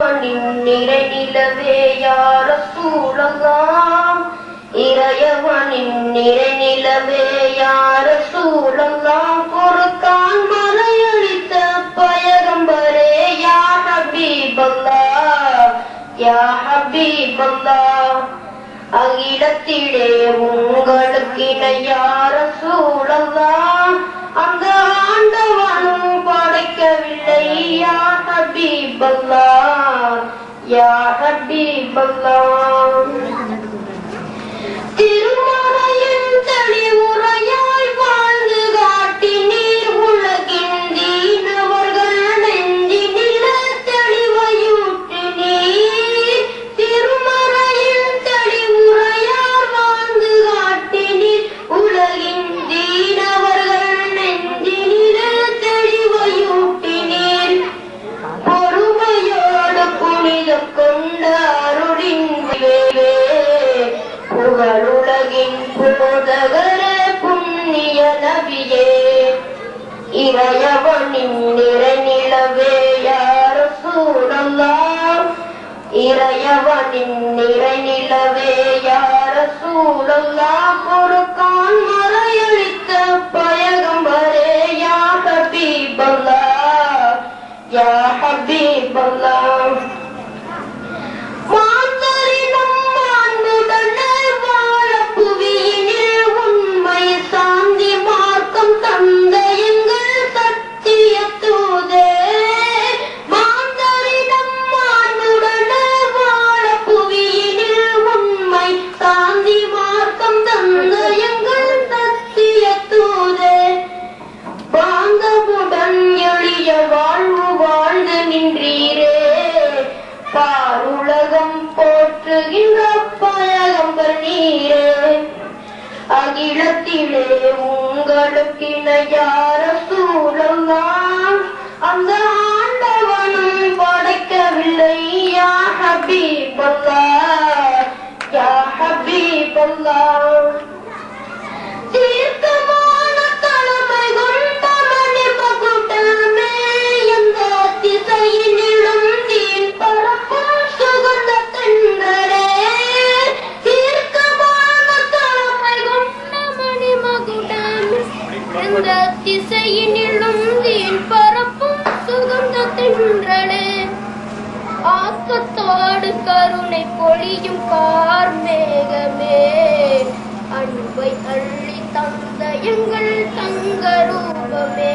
நிறை நிலவே யா ரசூலல்லாஹ் இறையவனின் நிறை நிலவே யா ரசூலல்லாஹ் குர்ஆன் மறையளித்த பயகம்பரே யா ஹபீபல்லாஹ் யா ஹபீபல்லாஹ் அகிலத்திலே உங்களுக்கிணை யா ரசூலல்லாஹ் அந்த ஆண்டவனும் படைக்கவில்லை யா ஹபீபல்லாஹ் யா ஹபீபல்லாஹ் திருமறையின் தெளிவுரையாய் வாழ்ந்து காட்டினீர் உலகின் தீனவர்கள் நெஞ்சினில தெளிவையூட்டினீர் திருமறையின் தெளிவுரையாய் வாழ்ந்து காட்டினீர் உலகின் தீனவர்கள் நெஞ்சினில தெளிவையூட்டினீர் பொறுமையோடு புனிதம் கொண்ட அருளின் புகழுலகின் போதகரே புண்ணிய நபியே இறையவனின் நிறை நிலவே யா ரசூலல்லாஹ் இறையவனின் நிறை நிலவே யா ரசூலல்லாஹ் குர்ஆன் மறையளித்த பயகம்பரே யா ஹபீபல்லாஹ் யா ஹபீபல்லாஹ் பாருலகம் போற்றுகின்ற பயகம்பர் நீரே அகிலத்திலே உங்களுக்கிணை யா ரசூலல்லாஹ் அந்த ஆண்டவனும் படைக்கவில்லை யா ஹபீபல்லாஹ் யா ஹபீபல்லாஹ் தீர்க்கமான தலைமை கொண்ட மணிமகுடமே எந்த திசையினிலும் தீன் பரப்பும் சுகந்த தென்றலே தீர்க்கமான தலைமை கொண்ட மணிமகுடமே எந்த திசையினிலும் தீன் பரப்பும் சுகந்த தென்றலே ஆக்கத்தோடு கருணை பொழியும் கார்மேகமே அன்பை அள்ளி தந்த எங்கள் தங்க ரூபமே